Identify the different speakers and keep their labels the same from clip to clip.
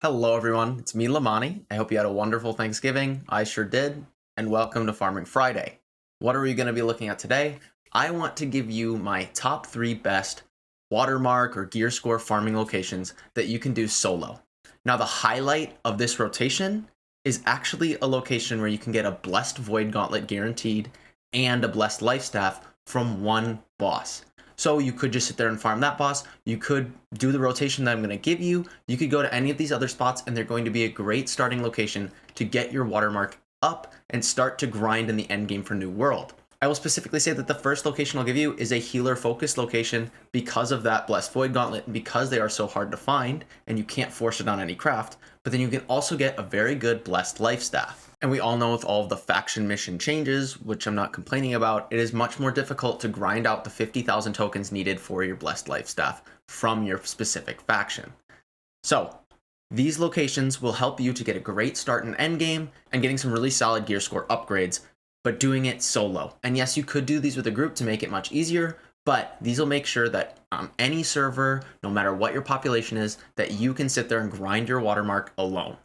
Speaker 1: Hello, everyone. It's me, Lamani. I hope you had a wonderful Thanksgiving. I sure did. And welcome to Farming Friday. What are we going to be looking at today? I want to give you my top 3 best watermark or gear score farming locations that you can do solo. Now, the highlight of this rotation is actually a location where you can get a Blessed Void Gauntlet guaranteed and a Blessed Life Staff from one boss. So you could just sit there and farm that boss. You could do the rotation that I'm going to give you. You could go to any of these other spots and they're going to be a great starting location to get your watermark up and start to grind in the end game for New World. I will specifically say that the first location I'll give you is a healer focused location because of that Blessed Void Gauntlet and because they are so hard to find and you can't force it on any craft. But then you can also get a very good Blessed Life Staff. And we all know with all of the faction mission changes, which I'm not complaining about, it is much more difficult to grind out the 50,000 tokens needed for your Blessed Life Staff from your specific faction. So, these locations will help you to get a great start in endgame and getting some really solid gear score upgrades, but doing it solo. And yes, you could do these with a group to make it much easier, but these will make sure that on any server, no matter what your population is, that you can sit there and grind your watermark alone.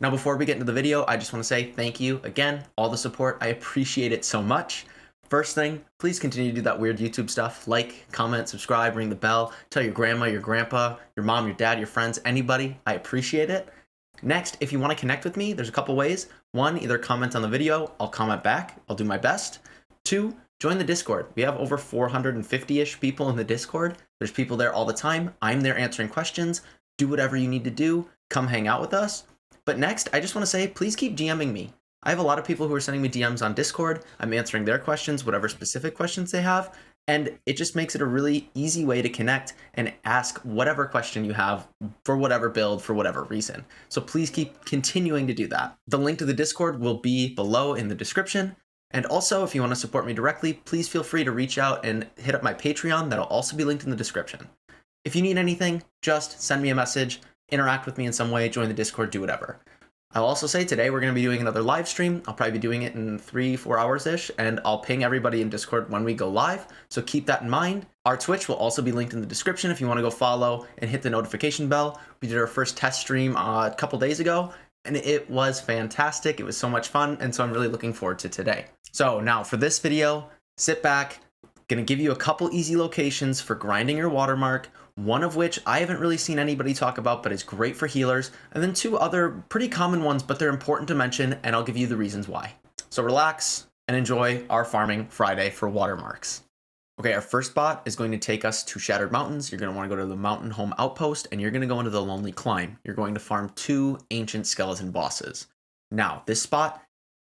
Speaker 1: Now, before we get into the video, I just want to say thank you again, all the support. I appreciate it so much. First thing, please continue to do that weird YouTube stuff. Like, comment, subscribe, ring the bell, tell your grandma, your grandpa, your mom, your dad, your friends, anybody. I appreciate it. Next, if you want to connect with me, there's a couple ways. One, either comment on the video, I'll comment back, I'll do my best. Two, join the Discord. We have over 450-ish people in the Discord. There's people there all the time. I'm there answering questions. Do whatever you need to do. Come hang out with us. But next, I just want to say, please keep DMing me. I have a lot of people who are sending me DMs on Discord. I'm answering their questions, whatever specific questions they have. And it just makes it a really easy way to connect and ask whatever question you have for whatever build, for whatever reason. So please keep continuing to do that. The link to the Discord will be below in the description. And also, if you want to support me directly, please feel free to reach out and hit up my Patreon. That'll also be linked in the description. If you need anything, just send me a message, interact with me in some way, join the Discord, do whatever. I'll also say today we're going to be doing another live stream. I'll probably be doing it in 3-4 hours-ish, and I'll ping everybody in Discord when we go live, so keep that in mind. Our Twitch will also be linked in the description if you want to go follow and hit the notification bell. We did our first test stream a couple days ago, and it was fantastic. It was so much fun, and so I'm really looking forward to today. So now for this video, sit back. Gonna give you a couple easy locations for grinding your watermark, one of which I haven't really seen anybody talk about, but it's great for healers, and then 2 other pretty common ones, but they're important to mention, and I'll give you the reasons why. So relax and enjoy our Farming Friday for watermarks. Okay, our first spot is going to take us to Shattered Mountains. You're going to want to go to the Mountain Home Outpost, and you're going to go into the Lonely Climb. You're going to farm 2 ancient skeleton bosses. Now, this spot,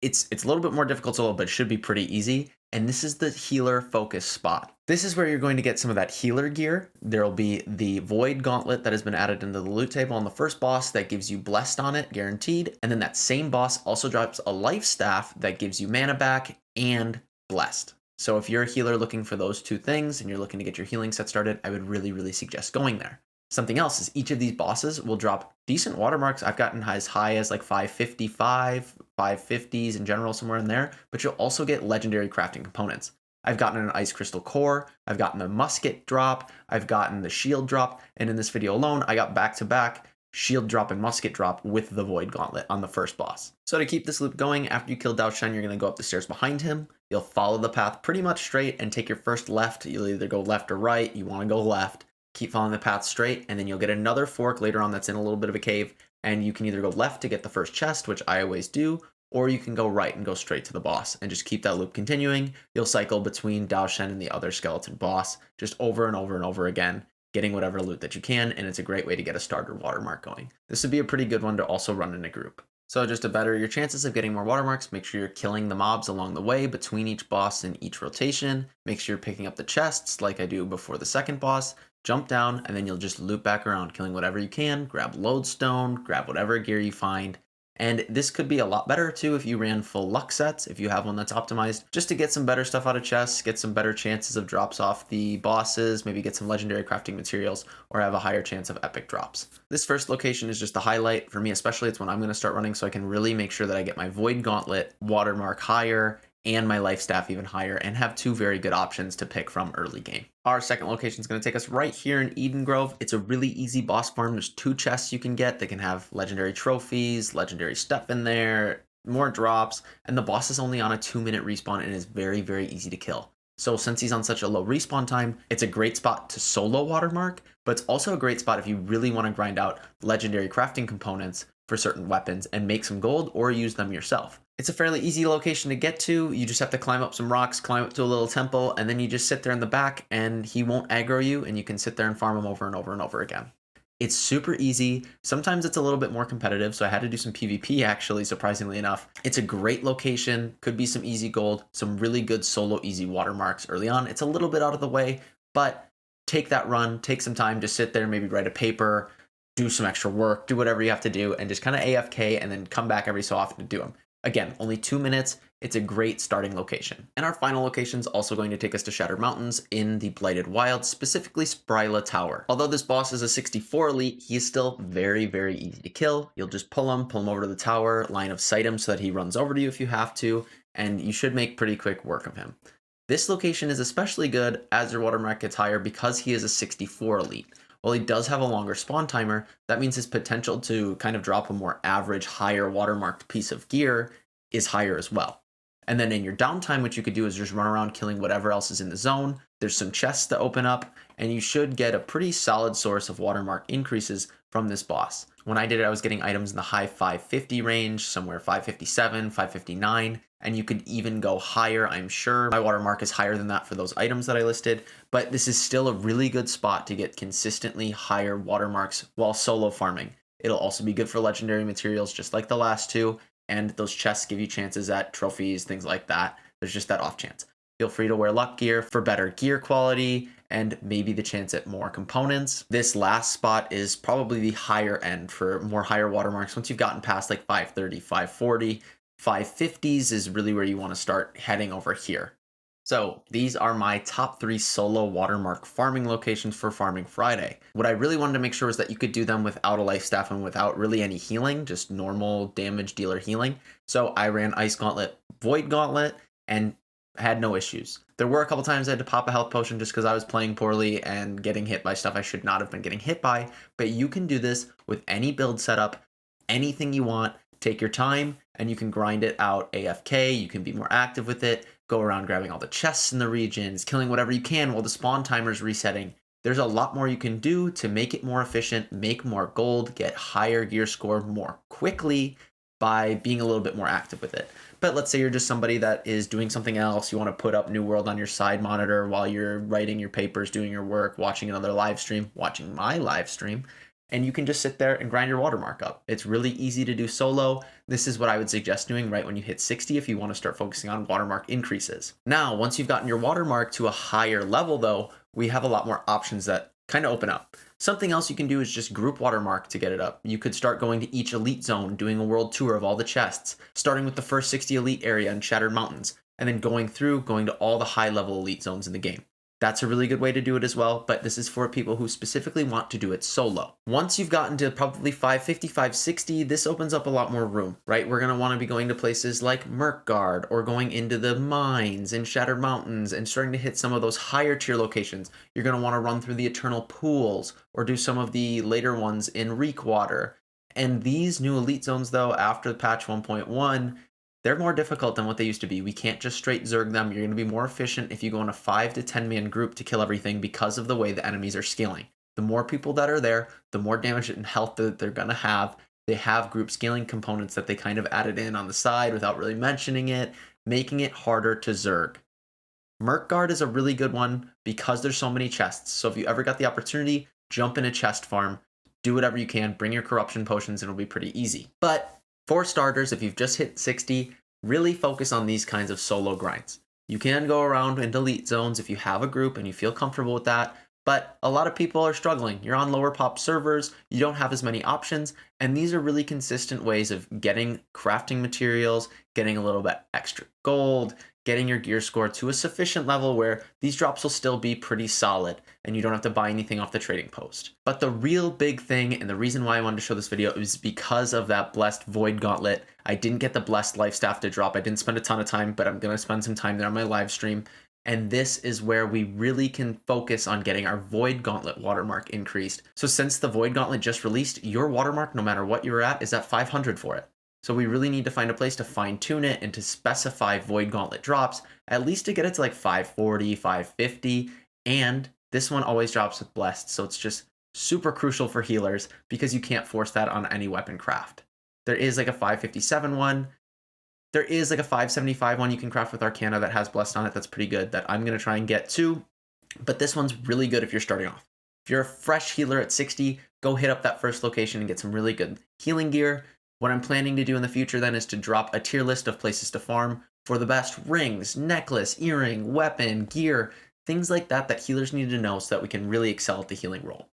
Speaker 1: it's a little bit more difficult solo, but it should be pretty easy. And this is the healer focus spot. This is where you're going to get some of that healer gear. There'll be the Void Gauntlet that has been added into the loot table on the first boss that gives you Blessed on it, guaranteed. And then that same boss also drops a Life Staff that gives you mana back and Blessed. So if you're a healer looking for those 2 things and you're looking to get your healing set started, I would really suggest going there. Something else is each of these bosses will drop decent watermarks. I've gotten as high as like 555, 550s in general, somewhere in there, but you'll also get legendary crafting components. I've gotten an ice crystal core, I've gotten a musket drop, I've gotten the shield drop, and in this video alone, I got back-to-back shield drop and musket drop with the Void Gauntlet on the first boss. So to keep this loop going, after you kill Dao Shen, you're going to go up the stairs behind him. You'll follow the path pretty much straight and take your first left. You'll either go left or right. You want to go left. Keep following the path straight, and then you'll get another fork later on that's in a little bit of a cave, and you can either go left to get the first chest, which I always do, or you can go right and go straight to the boss, and just keep that loop continuing. You'll cycle between Dao Shen and the other skeleton boss, just over and over and over again, getting whatever loot that you can, and it's a great way to get a starter watermark going. This would be a pretty good one to also run in a group. So just to better your chances of getting more watermarks, make sure you're killing the mobs along the way between each boss and each rotation. Make sure you're picking up the chests like I do before the second boss. Jump down, and then you'll just loop back around, killing whatever you can, grab lodestone, grab whatever gear you find. And this could be a lot better too if you ran full luck sets, if you have one that's optimized, just to get some better stuff out of chests, get some better chances of drops off the bosses, maybe get some legendary crafting materials, or have a higher chance of epic drops. This first location is just the highlight for me, especially it's when I'm going to start running, so I can really make sure that I get my Void Gauntlet watermark higher and my life staff even higher, and have two very good options to pick from early game. Our second location is going to take us right here in Eden Grove. It's a really easy boss farm. There's 2 chests you can get. They can have legendary trophies, legendary stuff in there, more drops, and the boss is only on a 2-minute respawn and is very, very easy to kill. So since he's on such a low respawn time, it's a great spot to solo Watermark, but it's also a great spot if you really want to grind out legendary crafting components for certain weapons and make some gold or use them yourself. It's a fairly easy location to get to. You just have to climb up some rocks, climb up to a little temple, and then you just sit there in the back and he won't aggro you and you can sit there and farm him over and over and over again. It's super easy. Sometimes it's a little bit more competitive, so I had to do some PvP actually, surprisingly enough. It's a great location, could be some easy gold, some really good solo easy watermarks early on. It's a little bit out of the way, but take that run, take some time to sit there, maybe write a paper, do some extra work, do whatever you have to do, and just kind of AFK and then come back every so often to do them. Again, only 2 minutes. It's a great starting location. And our final location is also going to take us to Shattered Mountains in the Blighted Wilds, specifically Spryla Tower. Although this boss is a 64 elite, he is still very, very easy to kill. You'll just pull him over to the tower, line of sight him so that he runs over to you if you have to, and you should make pretty quick work of him. This location is especially good as your watermark gets higher because he is a 64 elite. While he does have a longer spawn timer, that means his potential to kind of drop a more average, higher watermarked piece of gear is higher as well. And then in your downtime, what you could do is just run around killing whatever else is in the zone. There's some chests to open up, and you should get a pretty solid source of watermark increases from this boss. When I did it, I was getting items in the high 550 range, somewhere 557, 559, and you could even go higher, I'm sure. My watermark is higher than that for those items that I listed, but this is still a really good spot to get consistently higher watermarks while solo farming. It'll also be good for legendary materials, just like the last two, and those chests give you chances at trophies, things like that. There's just that off chance. Feel free to wear luck gear for better gear quality and maybe the chance at more components. This last spot is probably the higher end for more higher watermarks. Once you've gotten past like 530, 540, 550s is really where you want to start heading over here. So these are my top 3 solo watermark farming locations for Farming Friday. What I really wanted to make sure was that you could do them without a life staff and without really any healing, just normal damage dealer healing. So I ran Ice Gauntlet, Void Gauntlet, and had no issues. There were a couple times I had to pop a health potion just because I was playing poorly and getting hit by stuff I should not have been getting hit by, but you can do this with any build setup, anything you want. Take your time and you can grind it out AFK. You can be more active with it, go around grabbing all the chests in the regions, killing whatever you can while the spawn timer is resetting. There's a lot more you can do to make it more efficient, make more gold, get higher gear score more quickly by being a little bit more active with it. But let's say you're just somebody that is doing something else. You want to put up New World on your side monitor while you're writing your papers, doing your work, watching another live stream, watching my live stream, and you can just sit there and grind your watermark up. It's really easy to do solo. This is what I would suggest doing right when you hit 60 if you want to start focusing on watermark increases. Now, once you've gotten your watermark to a higher level though, we have a lot more options that kind of open up. Something else you can do is just group watermark to get it up. You could start going to each elite zone, doing a world tour of all the chests, starting with the first 60 elite area in Shattered Mountains, and then going to all the high level elite zones in the game. That's a really good way to do it as well, but this is for people who specifically want to do it solo. Once you've gotten to probably 550, 560, this opens up a lot more room, right? We're going to want to be going to places like Mirkgard or going into the mines in Shattered Mountains and starting to hit some of those higher tier locations. You're going to want to run through the Eternal Pools or do some of the later ones in Reekwater. And these new elite zones though, after patch 1.1, they're more difficult than what they used to be. We can't just straight zerg them. You're going to be more efficient if you go in a 5 to 10 man group to kill everything because of the way the enemies are scaling. The more people that are there, the more damage and health that they're going to have. They have group scaling components that they kind of added in on the side without really mentioning it, making it harder to zerg. Mirkgard is a really good one because there's so many chests. So if you ever got the opportunity, jump in a chest farm, do whatever you can, bring your corruption potions, and it'll be pretty easy. But for starters, if you've just hit 60, really focus on these kinds of solo grinds. You can go around into elite zones if you have a group and you feel comfortable with that, But a lot of people are struggling. You're on lower pop servers, you don't have as many options, and these are really consistent ways of getting crafting materials, getting a little bit extra gold, getting your gear score to a sufficient level where these drops will still be pretty solid and you don't have to buy anything off the trading post. But the real big thing, and the reason why I wanted to show this video, is because of that blessed Void Gauntlet. I didn't get the blessed life staff to drop. I didn't spend a ton of time, but I'm going to spend some time there on my live stream. And this is where we really can focus on getting our Void Gauntlet watermark increased. So since the Void Gauntlet just released, your watermark, no matter what you're at, is at 500 for it. So we really need to find a place to fine tune it and to specify Void Gauntlet drops, at least to get it to like 540, 550. And this one always drops with Blessed. So it's just super crucial for healers because you can't force that on any weapon craft. There is like a 557 one. There is like a 575 one you can craft with Arcana that has Blessed on it. That's pretty good that I'm going to try and get to. But this one's really good if you're starting off. If you're a fresh healer at 60, go hit up that first location and get some really good healing gear. What I'm planning to do in the future then is to drop a tier list of places to farm for the best rings, necklace, earring, weapon, gear, things like that that healers need to know so that we can really excel at the healing role.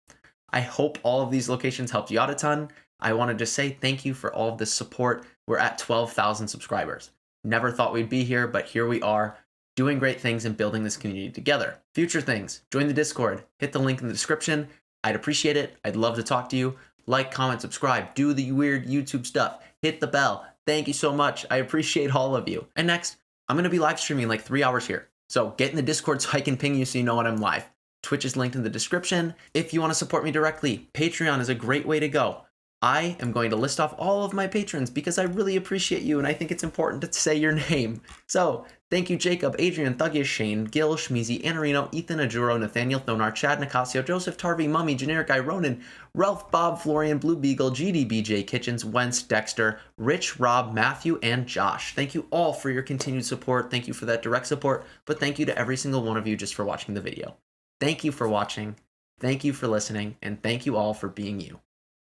Speaker 1: I hope all of these locations helped you out a ton. I wanted to say thank you for all of this support. We're at 12,000 subscribers. Never thought we'd be here, but here we are, doing great things and building this community together. Future things, join the Discord, hit the link in the description. I'd appreciate it. I'd love to talk to you. Like, comment, subscribe, do the weird YouTube stuff, hit the bell. Thank you so much. I appreciate all of you. And next, I'm going to be live streaming in like 3 hours here. So get in the Discord so I can ping you so you know when I'm live. Twitch is linked in the description. If you want to support me directly, Patreon is a great way to go. I am going to list off all of my patrons because I really appreciate you and I think it's important to say your name. So, thank you Jacob, Adrian, Thuggish, Shane, Gil, Schmeezy, Anarino, Ethan, Ajuro, Nathaniel, Thonar, Chad, Nicasio, Joseph, Tarvey, Mummy, Generic Guy, Ronan, Ralph, Bob, Florian, Blue Beagle, GDBJ, Kitchens, Wentz, Dexter, Rich, Rob, Matthew, and Josh. Thank you all for your continued support. Thank you for that direct support, but thank you to every single one of you just for watching the video. Thank you for watching, thank you for listening, and thank you all for being you.